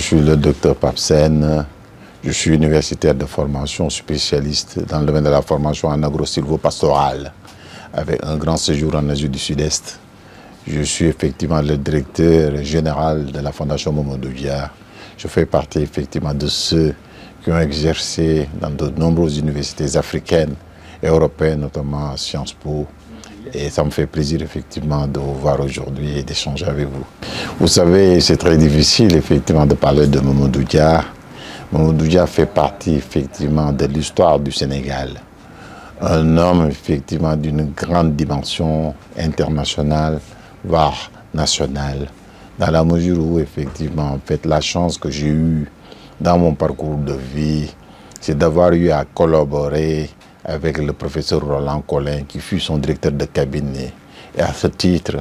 suis le docteur Papsen. Je suis universitaire de formation spécialiste dans le domaine de la formation en agro-silvo-pastoral avec un grand séjour en Asie du Sud-Est. Je suis effectivement le directeur général de la Fondation Momodou Dia. Je fais partie effectivement de ceux qui ont exercé dans de nombreuses universités africaines et européennes, notamment à Sciences Po. Et ça me fait plaisir effectivement de vous voir aujourd'hui et d'échanger avec vous. Vous savez, c'est très difficile effectivement de parler de Momodou Dia. Momodou Dia fait partie effectivement de l'histoire du Sénégal. Un homme effectivement d'une grande dimension internationale, voire nationale, dans la mesure où effectivement, en fait, la chance que j'ai eue dans mon parcours de vie, c'est d'avoir eu à collaborer avec le professeur Roland Collin, qui fut son directeur de cabinet. Et à ce titre,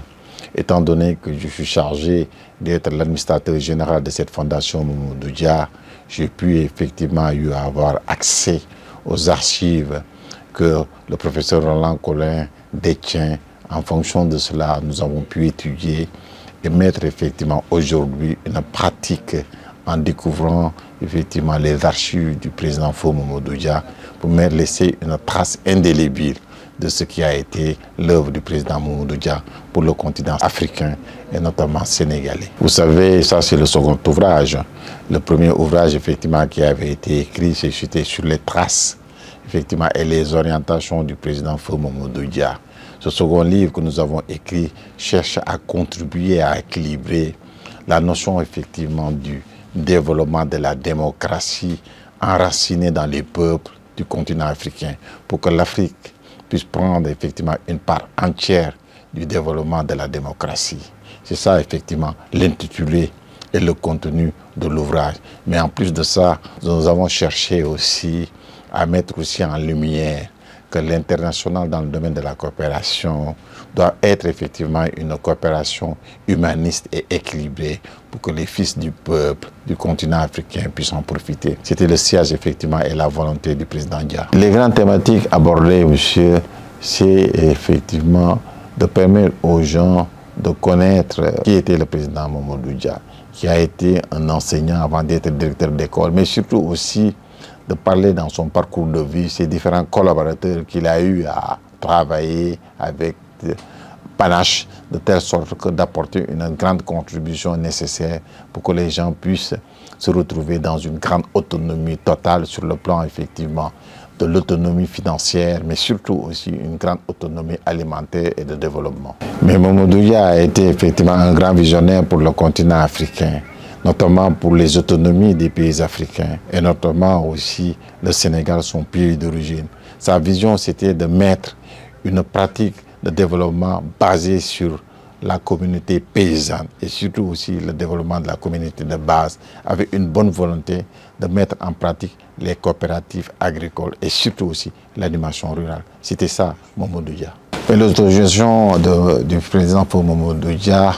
étant donné que je suis chargé d'être l'administrateur général de cette fondation Momodou Dia, j'ai pu effectivement avoir accès aux archives que le professeur Roland Collin détient. En fonction de cela, nous avons pu étudier et mettre effectivement aujourd'hui une pratique en découvrant effectivement les archives du président Feu Momodou Dia pour me laisser une trace indélébile de ce qui a été l'œuvre du président Momodou Dia pour le continent africain et notamment sénégalais. Vous savez, ça c'est le second ouvrage. Le premier ouvrage effectivement qui avait été écrit, c'était sur les traces effectivement et les orientations du président Feu Momodou Dia. Ce second livre que nous avons écrit cherche à contribuer à équilibrer la notion effectivement du développement de la démocratie enracinée dans les peuples du continent africain pour que l'Afrique puisse prendre effectivement une part entière du développement de la démocratie. C'est ça effectivement l'intitulé et le contenu de l'ouvrage. Mais en plus de ça, nous avons cherché aussi à mettre aussi en lumière que l'international dans le domaine de la coopération doit être effectivement une coopération humaniste et équilibrée pour que les fils du peuple du continent africain puissent en profiter. C'était le siège effectivement et la volonté du président Dia. Les grandes thématiques abordées, monsieur, c'est effectivement de permettre aux gens de connaître qui était le président Momodou Dia, qui a été un enseignant avant d'être directeur d'école, mais surtout aussi de parler dans son parcours de vie, ces différents collaborateurs qu'il a eu à travailler avec panache, de telle sorte que d'apporter une grande contribution nécessaire pour que les gens puissent se retrouver dans une grande autonomie totale sur le plan effectivement de l'autonomie financière, mais surtout aussi une grande autonomie alimentaire et de développement. Mais Momodou Dia a été effectivement un grand visionnaire pour le continent africain, notamment pour les autonomies des pays africains et notamment aussi le Sénégal, son pays d'origine. Sa vision, c'était de mettre une pratique de développement basée sur la communauté paysanne et surtout aussi le développement de la communauté de base avec une bonne volonté de mettre en pratique les coopératives agricoles et surtout aussi l'animation rurale. C'était ça, Momodou Dia. Et l'autorisation du président pour Momodou Dia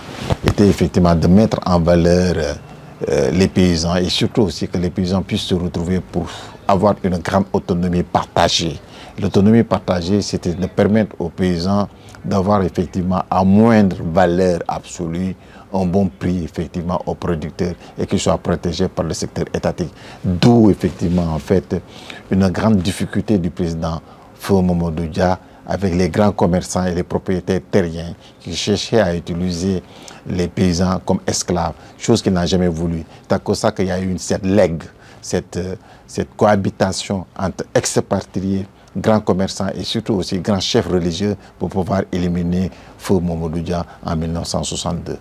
était effectivement de mettre en valeur les paysans et surtout aussi que les paysans puissent se retrouver pour avoir une grande autonomie partagée. L'autonomie partagée, c'était de permettre aux paysans d'avoir effectivement à moindre valeur absolue un bon prix effectivement aux producteurs et qu'ils soient protégés par le secteur étatique. D'où effectivement en fait une grande difficulté du président Feu Momodou Dia avec les grands commerçants et les propriétaires terriens qui cherchaient à utiliser les paysans comme esclaves, chose qu'il n'a jamais voulu. C'est à cause de ça qu'il y a eu cette legs, cette cohabitation entre expatriés, grands commerçants et surtout aussi grands chefs religieux pour pouvoir éliminer Feu Momodou Dia en 1962.